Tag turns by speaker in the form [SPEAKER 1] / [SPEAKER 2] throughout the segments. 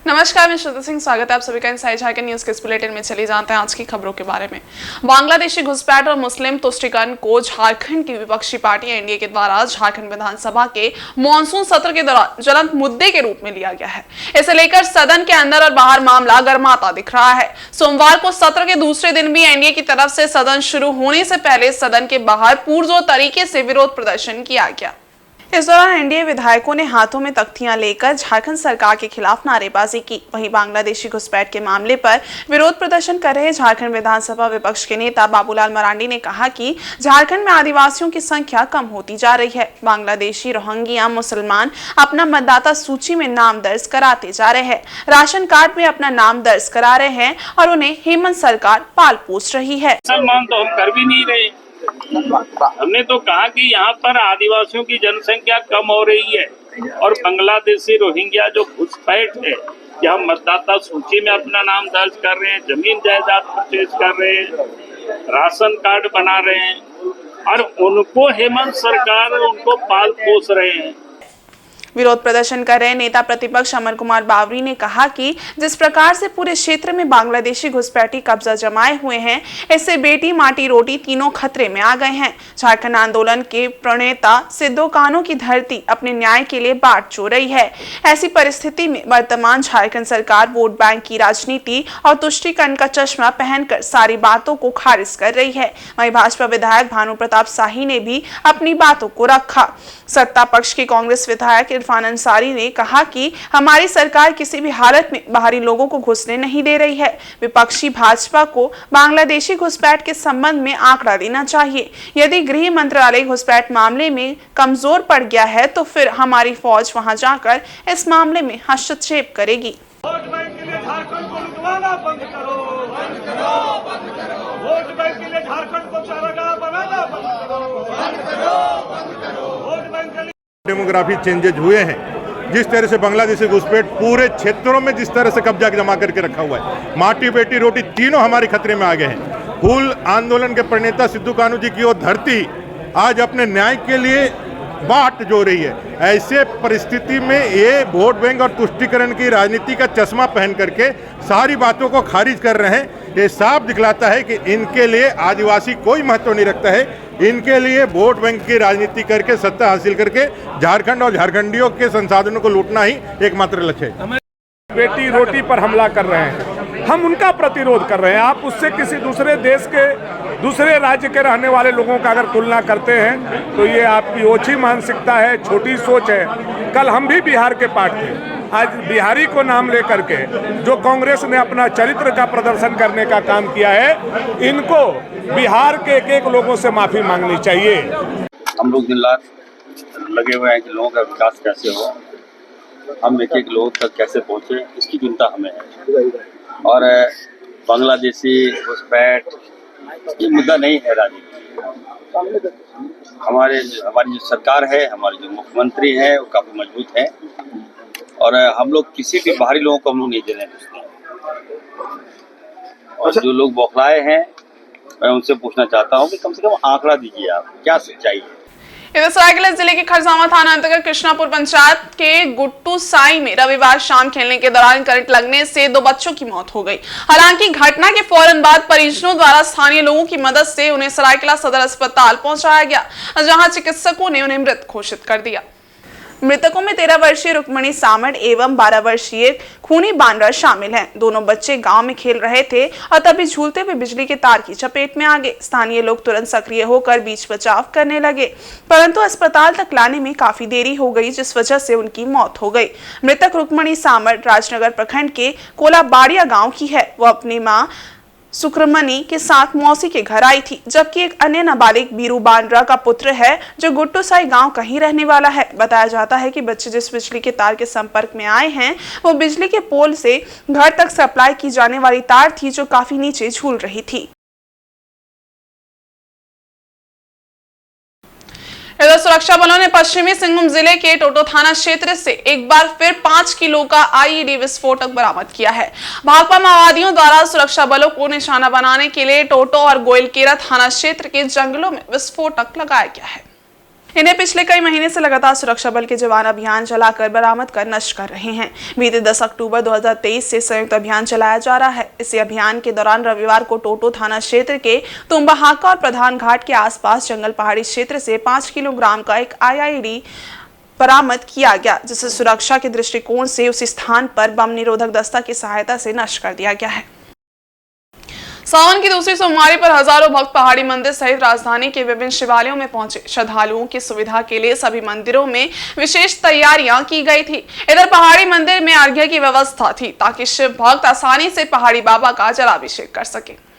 [SPEAKER 1] नमस्कार, मैं श्रुति सिंह, स्वागत है आप सभी का इनसाइड झारखंड न्यूज के इस बुलेटिन में। चले जाते हैं आज की खबरों के बारे में। बांग्लादेशी घुसपैठ और मुस्लिम तुष्टीकरण को झारखंड की विपक्षी पार्टी एनडीए के द्वारा झारखंड विधानसभा के मॉनसून सत्र के दौरान ज्वलंत मुद्दे के रूप में लिया गया है। इसे लेकर सदन के अंदर और बाहर मामला गर्माता दिख रहा है। सोमवार को सत्र के दूसरे दिन भी एनडीए की तरफ से सदन शुरू होने से पहले सदन के बाहर पुरजोर तरीके से विरोध प्रदर्शन किया गया। इस दौरान एनडीए विधायकों ने हाथों में तख्तियां लेकर झारखंड सरकार के खिलाफ नारेबाजी की। वहीं बांग्लादेशी घुसपैठ के मामले पर विरोध प्रदर्शन कर रहे झारखंड विधानसभा विपक्ष के नेता बाबूलाल मरांडी ने कहा कि झारखंड में आदिवासियों की संख्या कम होती जा रही है। बांग्लादेशी, रोहिंग्या, मुसलमान अपना मतदाता सूची में नाम दर्ज कराते जा रहे हैं, राशन कार्ड में अपना नाम दर्ज करा रहे हैं और उन्हें हेमंत सरकार पाल पोस रही है।
[SPEAKER 2] सम्मान तो हम कर भी नहीं रहे। हमने तो कहा कि यहाँ पर आदिवासियों की जनसंख्या कम हो रही है और बांग्लादेशी, रोहिंग्या जो घुसपैठ है, कि हम मतदाता सूची में अपना नाम दर्ज कर रहे हैं, जमीन जायदाद परचेज कर रहे हैं, राशन कार्ड बना रहे हैं और उनको हेमंत सरकार उनको पाल पोस रहे हैं।
[SPEAKER 1] विरोध प्रदर्शन कर रहे नेता प्रतिपक्ष अमर कुमार बावरी ने कहा कि जिस प्रकार से पूरे क्षेत्र में बांग्लादेशी घुसपैठी कब्जा जमाए हुए हैं, इससे बेटी माटी रोटी तीनों खतरे में आ गए हैं। झारखंड आंदोलन के प्रणेता सिद्धो कान्हू की धरती अपने न्याय के लिए बाट चो रही है। ऐसी परिस्थिति में वर्तमान झारखंड सरकार वोट बैंक की राजनीति और तुष्टीकरण का चश्मा पहनकर सारी बातों को खारिज कर रही है। वहीं भाजपा विधायक भानु प्रताप शाही ने भी अपनी बातों को रखा। सत्ता पक्ष के कांग्रेस विधायक इरफान अंसारी ने कहा कि हमारी सरकार किसी भी हालत में बाहरी लोगों को घुसने नहीं दे रही है। विपक्षी भाजपा को बांग्लादेशी घुसपैठ के संबंध में आंकड़ा देना चाहिए। यदि गृह मंत्रालय घुसपैठ मामले में कमजोर पड़ गया है तो फिर हमारी फौज वहां जाकर इस मामले में हस्तक्षेप करेगी।
[SPEAKER 3] वोट बैंक के लिए झारखंड को लुटवाना बंद करो, बंद करो, बंद करो। वोट बैंक के लिए झारखंड को चारागाह बनाना बंद करो, बंद करो, बंद करो। वोट बैंक के लिए
[SPEAKER 4] डेमोग्राफी चेंजेज हुए हैं। जिस तरह से बांग्लादेशी घुसपैठ पूरे क्षेत्रों में जिस तरह से कब्जा जमा करके रखा हुआ है, माटी बेटी रोटी तीनों हमारे खतरे में आ गए हैं। फूल आंदोलन के प्रणेता सिद्धू कान्हू जी की वो धरती आज अपने न्याय के लिए बाट जो रही है। ऐसे परिस्थिति में ये वोट बैंक और तुष्टीकरण की राजनीति का चश्मा पहन करके सारी बातों को खारिज कर रहे हैं। ये साफ दिखलाता है कि इनके लिए आदिवासी कोई महत्व नहीं रखता है। इनके लिए वोट बैंक की राजनीति करके सत्ता हासिल करके झारखंड और झारखंडियों के संसाधनों को लूटना ही एकमात्र लक्ष्य है।
[SPEAKER 5] बेटी रोटी पर हमला कर रहे हैं, हम उनका प्रतिरोध कर रहे हैं। आप उससे किसी दूसरे देश के, दूसरे राज्य के रहने वाले लोगों का अगर तुलना करते हैं तो ये आपकी ओछी मानसिकता है, छोटी सोच है। कल हम भी बिहार के पार्ट थे, आज बिहारी को नाम लेकर के जो कांग्रेस ने अपना चरित्र का प्रदर्शन करने का काम किया है, इनको बिहार के एक एक लोगों से माफी मांगनी चाहिए।
[SPEAKER 6] हम लोग दिन रात लगे हुए हैं कि लोगों का विकास कैसे हो, हम एक एक लोगों तक कैसे पहुंचे, इसकी चिंता हमें है। और बांग्लादेशी घुसपैठ ये मुद्दा नहीं है राजनीति। हमारी जो सरकार है, हमारे जो मुख्यमंत्री हैं वो काफ़ी मजबूत हैं और हम लोग किसी भी बाहरी लोगों को हम लोग नहीं देने देते। और जो लोग बौखलाए हैं, मैं उनसे पूछना चाहता हूँ कि कम से कम आंकड़ा दीजिए, आप क्या सच्चाई है।
[SPEAKER 1] इधर सरायकेला जिले के खरसावां थाना अंतर्गत कृष्णापुर पंचायत के गुट्टू साई में रविवार शाम खेलने के दौरान करंट लगने से 2 बच्चों की मौत हो गई। हालांकि घटना के फौरन बाद परिजनों द्वारा स्थानीय लोगों की मदद से उन्हें सरायकेला सदर अस्पताल पहुंचाया गया, जहां चिकित्सकों ने उन्हें मृत घोषित कर दिया। मृतकों में 13 वर्षीय रुक्मणी सामड़ एवं 12 वर्षीय खूनी बांद्रा शामिल हैं। दोनों बच्चे गांव में खेल रहे थे और तभी झूलते हुए बिजली के तार की चपेट में आ गए। स्थानीय लोग तुरंत सक्रिय होकर बीच बचाव करने लगे, परंतु अस्पताल तक लाने में काफी देरी हो गई, जिस वजह से उनकी मौत हो गई। मृतक रुक्मणी सामड़ राजनगर प्रखंड के कोलाबाड़िया गाँव की है। वो अपनी माँ सुक्रमणी के साथ मौसी के घर आई थी, जबकि एक अन्य नाबालिग बीरू बांद्रा का पुत्र है जो गुट्टू साई गांव का ही रहने वाला है। बताया जाता है कि बच्चे जिस बिजली के तार के संपर्क में आए हैं वो बिजली के पोल से घर तक सप्लाई की जाने वाली तार थी, जो काफी नीचे झूल रही थी। इधर सुरक्षा बलों ने पश्चिमी सिंहभूम जिले के टोटो थाना क्षेत्र से एक बार फिर 5 किलो का आईईडी विस्फोटक बरामद किया है। भाकपा माओवादियों द्वारा सुरक्षा बलों को निशाना बनाने के लिए टोटो और गोइलकेरा थाना क्षेत्र के जंगलों में विस्फोटक लगाया गया है। इन्हें पिछले कई महीने से लगातार सुरक्षा बल के जवान अभियान चलाकर बरामद कर नष्ट कर रहे हैं। बीते 10 अक्टूबर 2023 से संयुक्त अभियान चलाया जा रहा है। इसी अभियान के दौरान रविवार को टोटो थाना क्षेत्र के तुम्बाहाका और प्रधान घाट के आसपास जंगल पहाड़ी क्षेत्र से 5 किलोग्राम का एक IED बरामद किया गया, जिसे सुरक्षा के दृष्टिकोण से उस स्थान पर बम निरोधक दस्ता की सहायता से नष्ट कर दिया गया है। सावन की दूसरी सोमवारी पर हजारों भक्त पहाड़ी मंदिर सहित राजधानी के विभिन्न शिवालयों में पहुंचे। श्रद्धालुओं की सुविधा के लिए सभी मंदिरों में विशेष तैयारियां की गई थी। इधर पहाड़ी मंदिर में अर्घ्य की व्यवस्था थी ताकि शिव भक्त आसानी से पहाड़ी बाबा का जलाभिषेक कर सके।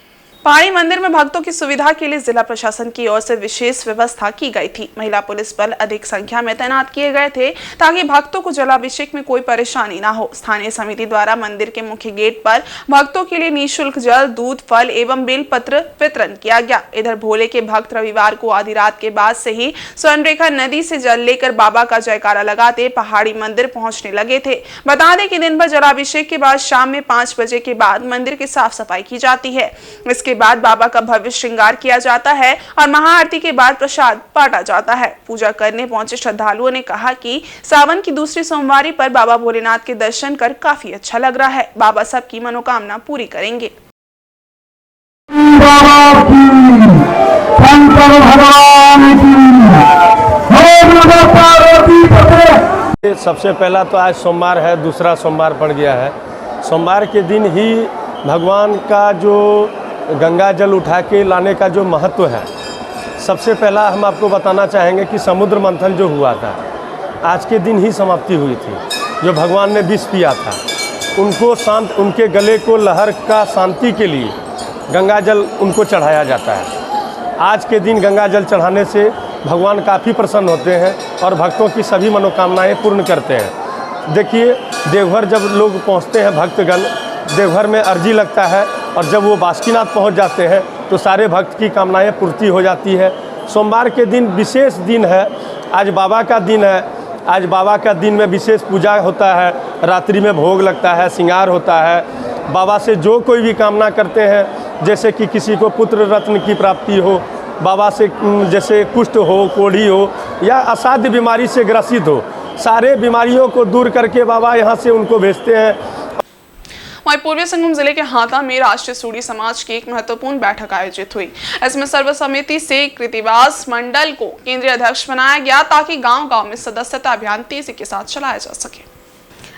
[SPEAKER 1] पहाड़ी मंदिर में भक्तों की सुविधा के लिए जिला प्रशासन की ओर से विशेष व्यवस्था की गई थी। महिला पुलिस बल अधिक संख्या में तैनात किए गए थे ताकि भक्तों को जलाभिषेक में कोई परेशानी ना हो। स्थानीय समिति द्वारा मंदिर के मुख्य गेट पर भक्तों के लिए निःशुल्क जल, दूध, फल एवं बेलपत्र वितरण किया गया। इधर भोले के भक्त रविवार को आधी रात के बाद से ही स्वर्णरेखा नदी से जल लेकर बाबा का जयकारा लगाते पहाड़ी मंदिर पहुंचने लगे थे। बता दें कि दिन भर जलाभिषेक के बाद शाम में 5 बजे के बाद मंदिर की साफ सफाई की जाती है। इसके बाद बाबा का भव्य श्रृंगार किया जाता है और महाआरती के बाद प्रसाद बांटा जाता है। पूजा करने पहुंचे श्रद्धालुओं ने कहा कि सावन की दूसरी सोमवारी पर बाबा भोलेनाथ के दर्शन कर काफी अच्छा लग रहा है। बाबा सबकी मनोकामना पूरी करेंगे।
[SPEAKER 7] सबसे पहला तो आज सोमवार है, दूसरा सोमवार पड़ गया है। सोमवार के दिन ही भगवान का जो गंगा जल उठा के लाने का जो महत्व है, सबसे पहला हम आपको बताना चाहेंगे कि समुद्र मंथन जो हुआ था आज के दिन ही समाप्ति हुई थी। जो भगवान ने विष पिया था उनको शांत, उनके गले को लहर का शांति के लिए गंगा जल उनको चढ़ाया जाता है। आज के दिन गंगा जल चढ़ाने से भगवान काफ़ी प्रसन्न होते हैं और भक्तों की सभी मनोकामनाएं पूर्ण करते हैं। देखिए, देवघर जब लोग पहुंचते हैं भक्तगण, देवघर में अर्जी लगता है और जब वो बासुकीनाथ पहुंच जाते हैं तो सारे भक्त की कामनाएं पूर्ति हो जाती है। सोमवार के दिन विशेष दिन है, आज बाबा का दिन है। आज बाबा का दिन में विशेष पूजा होता है, रात्रि में भोग लगता है, श्रृंगार होता है। बाबा से जो कोई भी कामना करते हैं, जैसे कि किसी को पुत्र रत्न की प्राप्ति हो, बाबा से जैसे कुष्ठ हो, कोढ़ी हो या असाध्य बीमारी से ग्रसित हो, सारे बीमारियों को दूर करके बाबा यहाँ से उनको भेजते हैं।
[SPEAKER 1] वहीं पूर्वी सिंहभूम जिले के हाता में राष्ट्रीय सूडी समाज की एक महत्वपूर्ण बैठक आयोजित हुई। इसमें सर्वसम्मति से कृतिवास मंडल को केंद्रीय अध्यक्ष बनाया गया ताकि गांव-गांव में सदस्यता अभियान तेजी के साथ चलाया जा सके।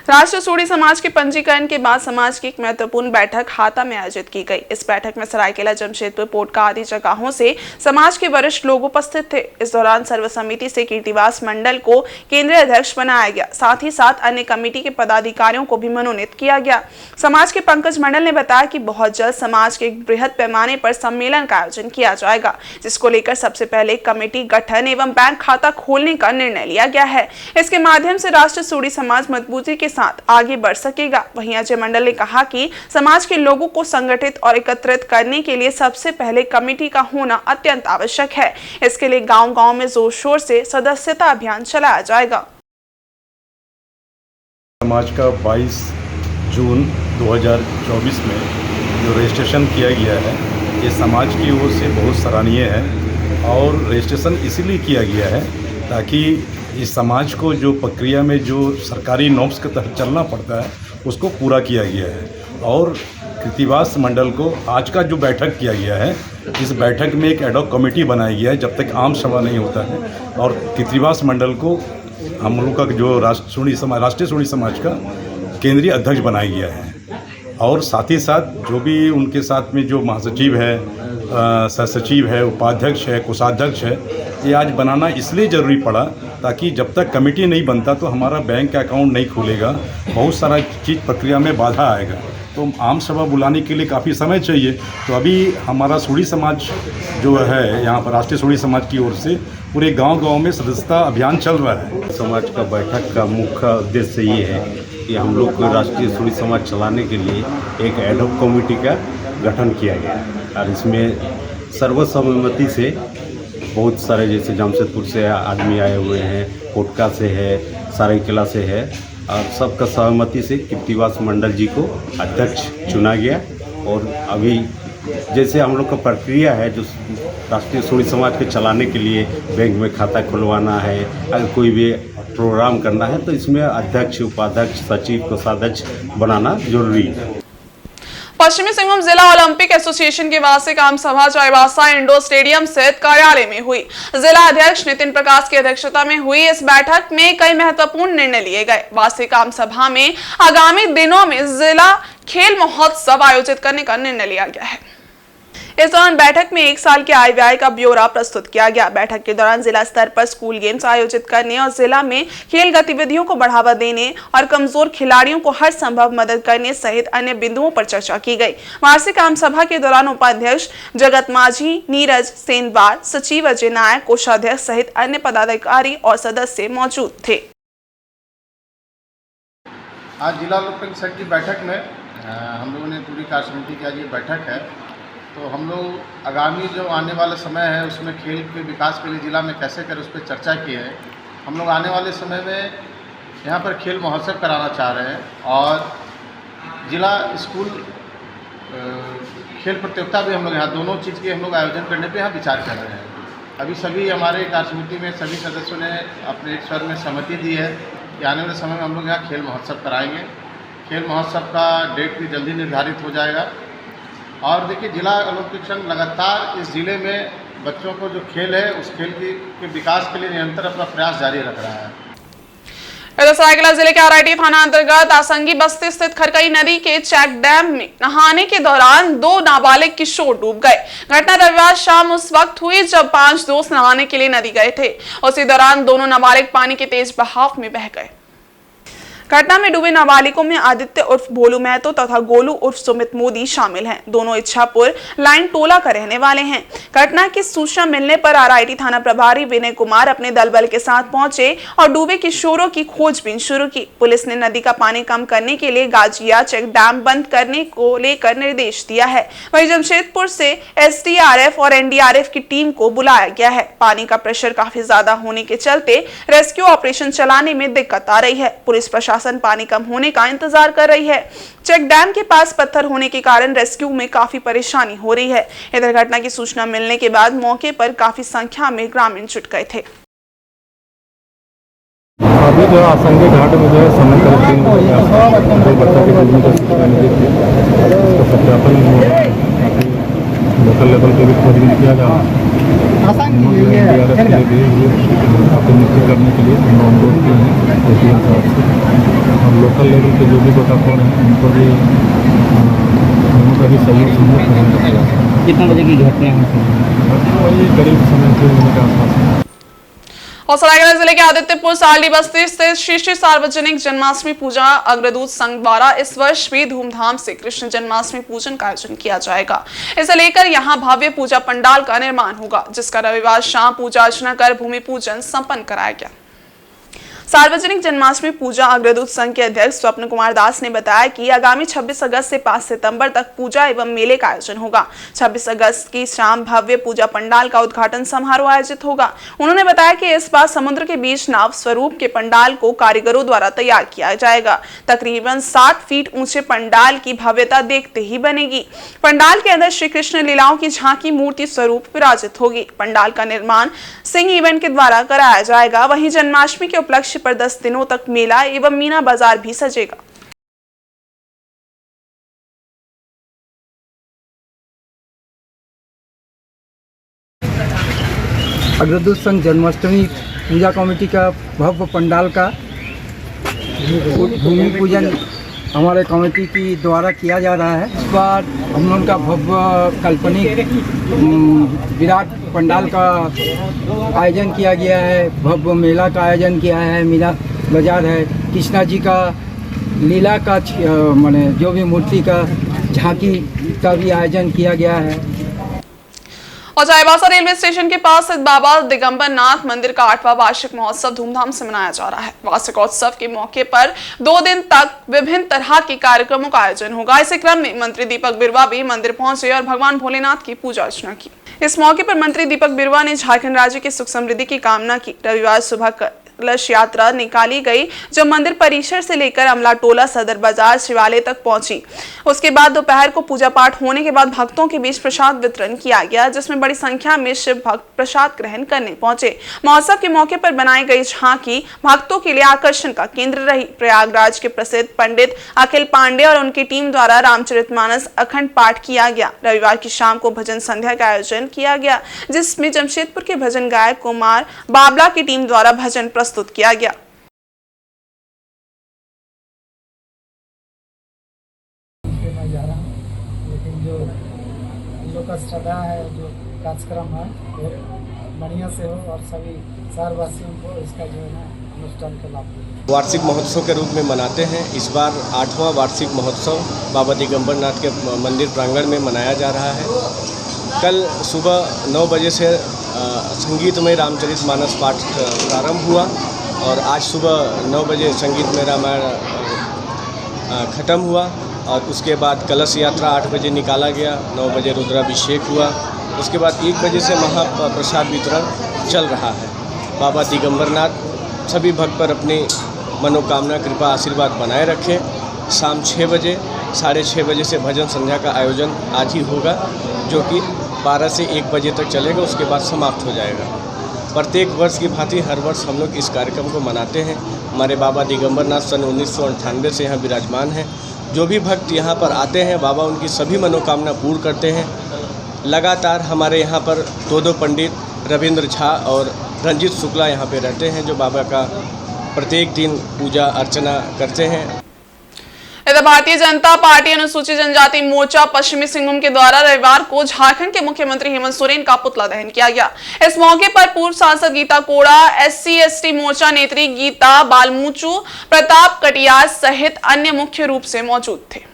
[SPEAKER 1] राष्ट्रीय सूडी समाज के पंजीकरण के बाद समाज की एक महत्वपूर्ण बैठक हाता में आयोजित की गई। इस बैठक में सरायकेला, जमशेदपुर, पोटका आदि जगहों से समाज के वरिष्ठ लोग उपस्थित थे। इस दौरान सर्वसम्मति से कीर्तिवास मंडल को केंद्रीय अध्यक्ष बनाया गया। साथ ही साथ अन्य कमेटी के पदाधिकारियों को भी मनोनीत किया गया। समाज के पंकज मंडल ने बताया कि बहुत जल्द समाज के एक बृहद पैमाने पर सम्मेलन का आयोजन किया जाएगा, जिसको लेकर सबसे पहले कमेटी गठन एवं बैंक खाता खोलने का निर्णय लिया गया है। इसके माध्यम से राष्ट्रीय सूडी समाज मजबूती के साथ आगे बढ़ सकेगा। वहीं अजय मंडल ने कहा कि समाज के लोगों को संगठित और एकत्रित करने के लिए सबसे पहले कमेटी का होना अत्यंत आवश्यक है। इसके लिए गांव-गांव में जोर शोर से सदस्यता अभियान चलाया जाएगा।
[SPEAKER 8] समाज का 22 जून 2024 में जो रजिस्ट्रेशन किया गया है, ये समाज की ओर से बहुत सराहनीय है और रजिस्ट्रेशन इसीलिए किया गया है ताकि इस समाज को जो प्रक्रिया में जो सरकारी नॉर्म्स के तहत चलना पड़ता है उसको पूरा किया गया है। और कृतिवास मंडल को आज का जो बैठक किया गया है, इस बैठक में एक एडॉक कमेटी बनाया गया है जब तक आम सभा नहीं होता है, और कृतिवास मंडल को हम लोग का जो राष्ट्रीय सूडी समाज का केंद्रीय अध्यक्ष बनाया गया है। और साथ ही साथ जो भी उनके साथ में जो महासचिव है, सहसचिव है, उपाध्यक्ष है, कोषाध्यक्ष है, ये आज बनाना इसलिए ज़रूरी पड़ा ताकि जब तक कमेटी नहीं बनता तो हमारा बैंक अकाउंट नहीं खुलेगा, बहुत सारा चीज़ प्रक्रिया में बाधा आएगा। तो आम सभा बुलाने के लिए काफ़ी समय चाहिए। तो अभी हमारा सूडी समाज जो है यहाँ पर राष्ट्रीय सूडी समाज की ओर से पूरे गांव-गांव में सदस्यता अभियान चल रहा है।
[SPEAKER 6] समाज का बैठक का मुख्य उद्देश्य ये है कि हम लोग को राष्ट्रीय सूडी समाज चलाने के लिए एक एडॉक कमेटी का गठन किया गया है और इसमें सर्वसम्मति से बहुत सारे, जैसे जमशेदपुर से आदमी आए हुए हैं, कोटका से है, सरायकेला से है, और सबका सहमति से कृतिवास मंडल जी को अध्यक्ष चुना गया। और अभी
[SPEAKER 8] जैसे हम लोग का प्रक्रिया है जो राष्ट्रीय सूरी समाज के चलाने के लिए बैंक में खाता खुलवाना है, अगर कोई भी प्रोग्राम करना है तो इसमें अध्यक्ष, उपाध्यक्ष, सचिव, कोषाध्यक्ष बनाना जरूरी है।
[SPEAKER 1] पश्चिमी सिंहभूम जिला ओलंपिक एसोसिएशन की वार्षिक आम सभा चाईबासा इंडोर स्टेडियम स्थित कार्यालय में हुई। जिला अध्यक्ष नितिन प्रकाश की अध्यक्षता में हुई इस बैठक में कई महत्वपूर्ण निर्णय लिए गए। वार्षिक आम सभा में आगामी दिनों में जिला खेल महोत्सव आयोजित करने का निर्णय लिया गया है। इस दौरान बैठक में 1 साल के आय व्यय का ब्यौरा प्रस्तुत किया गया। बैठक के दौरान जिला स्तर पर स्कूल गेम्स आयोजित करने और जिला में खेल गतिविधियों को बढ़ावा देने और कमजोर खिलाड़ियों को हर संभव मदद करने सहित अन्य बिंदुओं पर चर्चा की गई। वार्षिक आम सभा के दौरान उपाध्यक्ष जगत माझी, नीरज सेनवार, सचिव अजय नायक, कोषाध्यक्ष सहित अन्य पदाधिकारी और सदस्य मौजूद थे।
[SPEAKER 9] आज जिला ओलंपिक संघ की बैठक में हम लोगों ने पूरी कार्य समिति की आज ये बैठक है, तो हम लोग आगामी जो आने वाला समय है उसमें खेल के विकास के लिए जिला में कैसे करें उस पर चर्चा की है। हम लोग आने वाले समय में यहाँ पर खेल महोत्सव कराना चाह रहे हैं और जिला स्कूल खेल प्रतियोगिता भी हम लोग यहाँ दोनों चीज़ के हम लोग आयोजन करने पे यहाँ विचार कर रहे हैं। अभी सभी हमारे कार्य समिति में सभी सदस्यों ने अपने एक स्वर में सहमति दी है कि आने वाले समय में हम लोग यहाँ खेल महोत्सव कराएंगे। खेल महोत्सव का डेट भी जल्दी निर्धारित हो जाएगा। और देखिए, जिला ओलंपिक संघ लगातार इस जिले में बच्चों को जो खेल है उस खेल के विकास के लिए निरंतर अपना प्रयास जारी रख रहा है।
[SPEAKER 1] इधर सरायकेला जिले के आरआईटी थाना अंतर्गत आसंगी बस्ती स्थित खरकई नदी के चेक डैम में नहाने के दौरान 2 नाबालिग किशोर डूब गए। घटना रविवार शाम उस वक्त हुई जब 5 दोस्त नहाने के लिए नदी गए थे। उसी दौरान दोनों नाबालिग पानी के तेज बहाव में बह गए। घटना में डूबे नाबालिगों में आदित्य उर्फ भोलू महतो तथा गोलू उर्फ सुमित मोदी शामिल हैं। दोनों इच्छापुर लाइन टोला का रहने वाले हैं। घटना की सूचना मिलने पर आरआईटी थाना प्रभारी विनय कुमार अपने दल बल के साथ पहुंचे और डूबे किशोरों की खोजबीन शुरू की। पुलिस ने नदी का पानी कम करने के लिए गाजिया चेक डैम बंद करने को लेकर निर्देश दिया है। वहीं जमशेदपुर से एसडीआरएफ और एनडीआरएफ की टीम को बुलाया गया है। पानी का प्रेशर काफी ज्यादा होने के चलते रेस्क्यू ऑपरेशन चलाने में दिक्कत आ रही है। पुलिस प्रशासन पानी कम होने का इंतजार कर रही है। चेक डैम के पास पत्थर होने के कारण रेस्क्यू में काफी परेशानी हो रही है। इधर घटना की सूचना मिलने के बाद मौके पर काफी संख्या में ग्रामीण जुट गए थे।
[SPEAKER 10] अभी जो आसंगी घाट में जो है समय करीब 3 बजे आसपास 2 बच्चों के डूबने का सूचना मिली थी। इसका सत्यापन हुआ है। लोकल लेवल पे भी खोजबीन किया जा रहा है। एनडीआरएफ के लिए मुक्ति करने के लिए हम अनुरोध किए हैं एसडीएम साहब से। और लोकल लेवल पे जो भी गोताखोर हैं उनको भी उनका भी सहयोग करेंगे।
[SPEAKER 11] कितने बजे की घटना है?
[SPEAKER 10] वही करीब समय 3 बजे के आसपास।
[SPEAKER 1] और सरायकेला जिले के आदित्यपुर सालडी बस्ती स्थित श्री श्री सार्वजनिक जन्माष्टमी पूजा अग्रदूत संघ द्वारा इस वर्ष भी धूमधाम से कृष्ण जन्माष्टमी पूजन का आयोजन किया जाएगा। इसे लेकर यहां भव्य पूजा पंडाल का निर्माण होगा, जिसका रविवार शाम पूजा अर्चना कर भूमि पूजन संपन्न कराया गया। सार्वजनिक जन्माष्टमी पूजा अग्रदूत संघ के अध्यक्ष स्वप्न कुमार दास ने बताया कि आगामी 26 अगस्त से 5 सितंबर तक पूजा एवं मेले का आयोजन होगा। 26 अगस्त की शाम भव्य पूजा पंडाल का उद्घाटन समारोह आयोजित होगा। उन्होंने बताया कि इस बार समुद्र के बीच नाव स्वरूप के पंडाल को कारीगरों द्वारा तैयार किया जाएगा। तकरीबन 60 फीट ऊंचे पंडाल की भव्यता देखते ही बनेगी। पंडाल के अंदर श्री कृष्ण लीलाओं की झांकी मूर्ति स्वरूप विराजित होगी। पंडाल का निर्माण सिंह इवेंट के द्वारा कराया जाएगा। वहीं जन्माष्टमी के उपलक्ष्य पर 10 दिनों तक मेला एवं मीना बाजार भी सजेगा।
[SPEAKER 11] अग्रदूत संघ जन्माष्टमी पूजा कमेटी का भव्य पंडाल का भूमि पूजन हमारे कमेटी की द्वारा किया जा रहा है। इस बार हम लोगों का भव्य काल्पनिक विराट पंडाल का आयोजन किया गया है। भव्य मेला का आयोजन किया है। मीना बाजार है। कृष्णा जी का लीला का माने जो भी मूर्ति का झांकी का भी आयोजन किया गया है।
[SPEAKER 1] और चाईबासा रेलवे स्टेशन के पास स्थित बाबा दिगंबर नाथ मंदिर का 8वां वार्षिक महोत्सव धूमधाम से मनाया जा रहा है। वार्षिकोत्सव के मौके पर 2 दिन तक विभिन्न तरह के कार्यक्रमों का आयोजन होगा। इसी क्रम में मंत्री दीपक बिरुवा भी मंदिर पहुंचे और भगवान भोलेनाथ की पूजा अर्चना की। इस मौके पर मंत्री दीपक बिरुवा ने झारखंड राज्य की सुख समृद्धि की कामना की। रविवार सुबह कलश यात्रा निकाली गई, जो मंदिर परिसर से लेकर अमला टोला सदर बाजार शिवालय तक पहुंची। उसके बाद दोपहर को पूजा पाठ होने के बाद भक्तों के बीच प्रसाद वितरण किया गया, जिसमें बड़ी संख्या में शिव भक्त प्रसाद ग्रहण करने पहुंचे। महोत्सव के मौके पर बनाई गई झांकी भक्तों के लिए आकर्षण का केंद्र रही। प्रयागराज के प्रसिद्ध पंडित अखिल पांडे और उनकी टीम द्वारा रामचरितमानस अखंड पाठ किया गया। रविवार की शाम को भजन संध्या का आयोजन किया गया, जिसमें जमशेदपुर के भजन गायक कुमार बाबला की टीम द्वारा भजन प्रस्तुत किया गया।
[SPEAKER 11] लेकिन जो लोग का श्रद्धा है, जो कार्यक्रम है वो बढ़िया से हो और सभी शहरवासियों को इसका जो है ना अनुष्ठान का लाभ मिले।
[SPEAKER 7] वार्षिक महोत्सव के रूप में मनाते हैं। इस बार 8वां वार्षिक महोत्सव बाबा दिगंबर नाथ के मंदिर प्रांगण में मनाया जा रहा है। कल सुबह 9 बजे से संगीतमय रामचरितमानस पाठ प्रारंभ हुआ और आज सुबह 9 बजे संगीतमय रामायण ख़त्म हुआ और उसके बाद कलश यात्रा 8 बजे निकाला गया, 9 बजे रुद्राभिषेक हुआ। उसके बाद 1 बजे से महाप्रसाद वितरण चल रहा है। बाबा दिगंबर नाथ सभी भक्त पर अपनी मनोकामना कृपा आशीर्वाद बनाए रखें। शाम 6 बजे 6:30 बजे से भजन संध्या का आयोजन आज ही होगा, जो कि 12 से 1 बजे तक चलेगा, उसके बाद समाप्त हो जाएगा। प्रत्येक वर्ष की भांति हर वर्ष हम लोग इस कार्यक्रम को मनाते हैं। हमारे बाबा दिगंबर नाथ सन 1998 से यहाँ विराजमान हैं। जो भी भक्त यहाँ पर आते हैं, बाबा उनकी सभी मनोकामना पूर्ण करते हैं। लगातार हमारे यहाँ पर 2 पंडित रविंद्र झा और रंजीत शुक्ला यहाँ पे रहते हैं, जो बाबा का प्रत्येक दिन पूजा अर्चना करते हैं।
[SPEAKER 1] इधर भारतीय जनता पार्टी अनुसूचित जनजाति मोर्चा पश्चिमी सिंहभूम के द्वारा रविवार को झारखंड के मुख्यमंत्री हेमंत सोरेन का पुतला दहन किया गया। इस मौके पर पूर्व सांसद गीता कोड़ा, SC/ST मोर्चा नेत्री गीता बालमूचू, प्रताप कटियार सहित अन्य मुख्य रूप से मौजूद थे।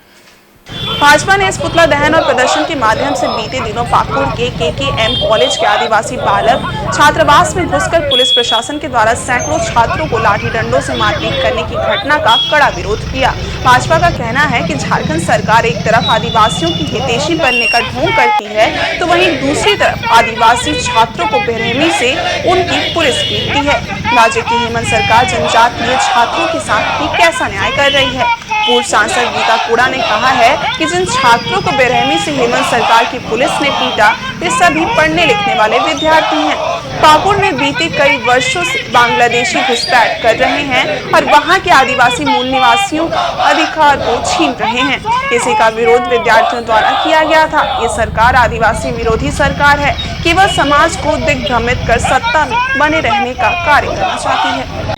[SPEAKER 1] भाजपा ने इस पुतला दहन और प्रदर्शन के माध्यम से बीते दिनों पाकुड़ के KKM कॉलेज के आदिवासी बालक छात्रावास में घुसकर पुलिस प्रशासन के द्वारा सैकड़ों छात्रों को लाठी डंडों से मारपीट करने की घटना का कड़ा विरोध किया। भाजपा का कहना है कि झारखंड सरकार एक तरफ आदिवासियों की हितैषी बनने का ढोंग करती है, तो वहीं दूसरी तरफ आदिवासी छात्रों को बेरहमी से उनकी पुलिस पीटती है। राज्य की हेमंत सरकार जनजातीय छात्रों के साथ भी कैसा न्याय कर रही है। पूर्व सांसद गीता कोड़ा ने कहा है कि जिन छात्रों को बेरहमी से हेमंत सरकार की पुलिस ने पीटा, वे सभी पढ़ने लिखने वाले विद्यार्थी हैं। पाकुड़ में बीते कई वर्षों से बांग्लादेशी घुसपैठ कर रहे हैं और वहां के आदिवासी मूल निवासियों का अधिकार को छीन रहे हैं। इसी का विरोध विद्यार्थियों द्वारा किया गया था। ये सरकार आदिवासी विरोधी सरकार है, केवल समाज को दिग्भ्रमित कर सत्ता में बने रहने का कार्य करना चाहती है।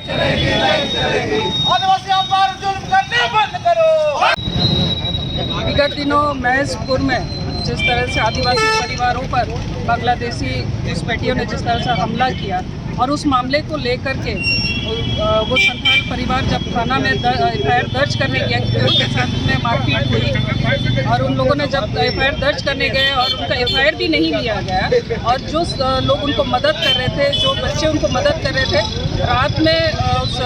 [SPEAKER 11] विगत दिनों महजपुर में जिस तरह से आदिवासी परिवारों पर बांग्लादेशी घुसपैठियों ने जिस तरह से हमला किया और उस मामले को लेकर के वो संथाल परिवार जब थाना में FIR दर्ज करने गया क्योंकि उनके साथ में मारपीट हुई और उन लोगों ने जब FIR दर्ज करने गए और उनका FIR भी नहीं लिया गया और जो लोग उनको मदद कर रहे थे, जो बच्चे उनको मदद कर रहे थे, रात में उस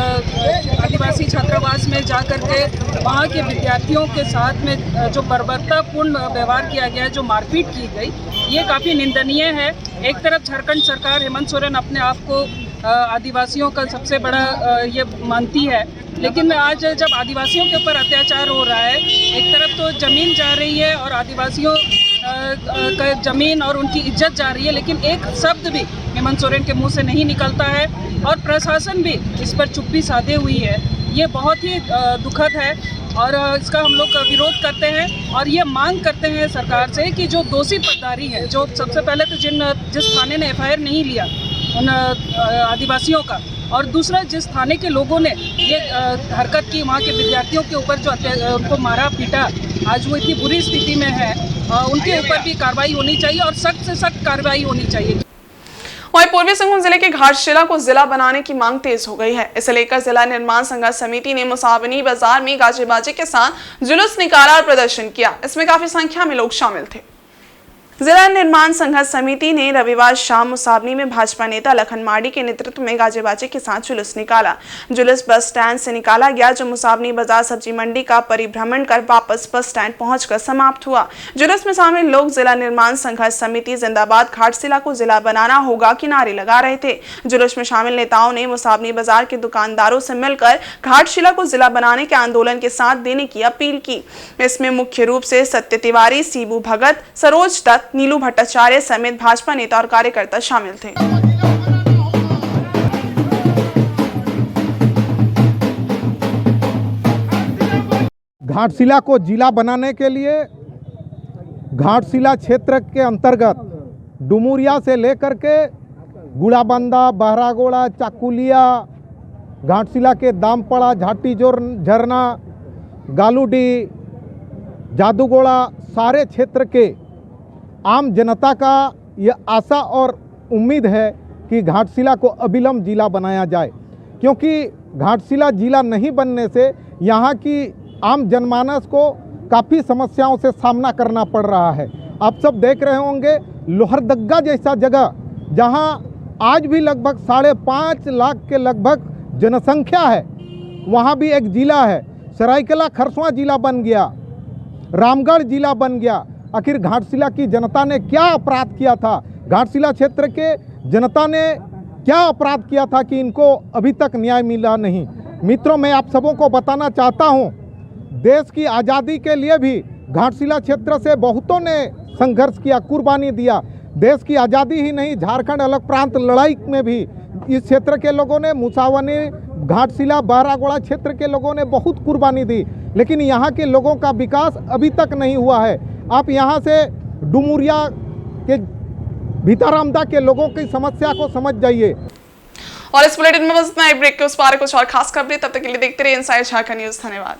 [SPEAKER 11] आदिवासी छात्रावास में जा कर के वहाँ के विद्यार्थियों के साथ में जो बर्बरतापूर्ण व्यवहार किया गया, जो मारपीट की गई, ये काफ़ी निंदनीय है। एक तरफ झारखंड सरकार हेमंत सोरेन अपने आप को आदिवासियों का सबसे बड़ा ये मानती है, लेकिन आज जब आदिवासियों के ऊपर अत्याचार हो रहा है, एक तरफ तो ज़मीन जा रही है और आदिवासियों का ज़मीन और उनकी इज्जत जा रही है, लेकिन एक शब्द भी हेमंत सोरेन के मुंह से नहीं निकलता है और प्रशासन भी इस पर चुप्पी साधे हुई है। ये बहुत ही दुखद है और इसका हम लोग विरोध करते हैं और ये मांग करते हैं सरकार से कि जो दोषी पटदारी है, जो सबसे पहले तो जिस थाने ने FIR नहीं लिया उन आदिवासियों का, और दूसरा जिस थाने के लोगों ने ये हरकत की वहाँ के विद्यार्थियों के ऊपर जो उनको मारा पीटा, आज वो इतनी बुरी स्थिति में है, उनके ऊपर भी कार्रवाई होनी चाहिए और सख्त से सख्त कार्रवाई होनी चाहिए।
[SPEAKER 1] वहीं पूर्वी सिंहभूम जिले के घाटशिला को जिला बनाने की मांग तेज हो गई है। इसे लेकर जिला निर्माण संघर्ष समिति ने मुसावनी बाजार में गाजे बाजे के साथ जुलूस निकाला और प्रदर्शन किया। इसमें काफी संख्या में लोग शामिल थे। जिला निर्माण संघर्ष समिति ने रविवार शाम मुसाबनी में भाजपा नेता लखन मार्डी के नेतृत्व में गाजे बाजे के साथ जुलूस निकाला। जुलूस बस स्टैंड से निकाला गया, जो मुसाबनी बाजार सब्जी मंडी का परिभ्रमण कर वापस बस स्टैंड पहुंचकर समाप्त हुआ। जुलूस में शामिल लोग जिला निर्माण संघर्ष समिति जिंदाबाद, घाटशिला को जिला बनाना होगा के नारे लगा रहे थे। जुलूस में शामिल नेताओं ने मुसाबनी बाजार के दुकानदारों से मिलकर घाटशिला को जिला बनाने के आंदोलन के साथ देने की अपील की। इसमें मुख्य रूप से सत्य तिवारी, सीबू भगत, सरोज दत्त, नीलू भट्टाचार्य समेत भाजपा नेता और कार्यकर्ता शामिल थे।
[SPEAKER 12] घाटशिला को जिला बनाने के लिए घाटशिला क्षेत्र के अंतर्गत डुमुरिया से लेकर के गुड़ाबंदा, बहरागोड़ा, चाकुलिया, घाटशिला के दामपड़ा, झाटी झरना, गालूडी, जादूगोड़ा, सारे क्षेत्र के आम जनता का यह आशा और उम्मीद है कि घाटशिला को अविलंब जिला बनाया जाए, क्योंकि घाटशिला जिला नहीं बनने से यहाँ की आम जनमानस को काफ़ी समस्याओं से सामना करना पड़ रहा है। आप सब देख रहे होंगे लोहरदग्गा जैसा जगह जहाँ आज भी लगभग 5.5 लाख के लगभग जनसंख्या है, वहाँ भी एक जिला है। सरायकेला खरसवां जिला बन गया, रामगढ़ जिला बन गया। आखिर घाटशिला की जनता ने क्या अपराध किया था? घाटशिला क्षेत्र के जनता ने क्या अपराध किया था कि इनको अभी तक न्याय मिला नहीं? मित्रों, मैं आप सबों को बताना चाहता हूं, देश की आज़ादी के लिए भी घाटशिला क्षेत्र से बहुतों ने संघर्ष किया, कुर्बानी दिया। देश की आज़ादी ही नहीं, झारखंड अलग प्रांत लड़ाई में भी इस क्षेत्र के लोगों ने, मुसावनी, घाटशिला, बहरागोड़ा क्षेत्र के लोगों ने बहुत कुर्बानी दी, लेकिन यहाँ के लोगों का विकास अभी तक नहीं हुआ है। आप यहाँ से डुमुरिया के भीतारामदा के लोगों की समस्या को समझ जाइए।
[SPEAKER 1] और इस बुलेटिन में बस इतना ही। ब्रेक के उस पार कुछ और खास खबरें, तब तक के लिए देखते रहिए इनसाइड झारखंड न्यूज़। धन्यवाद।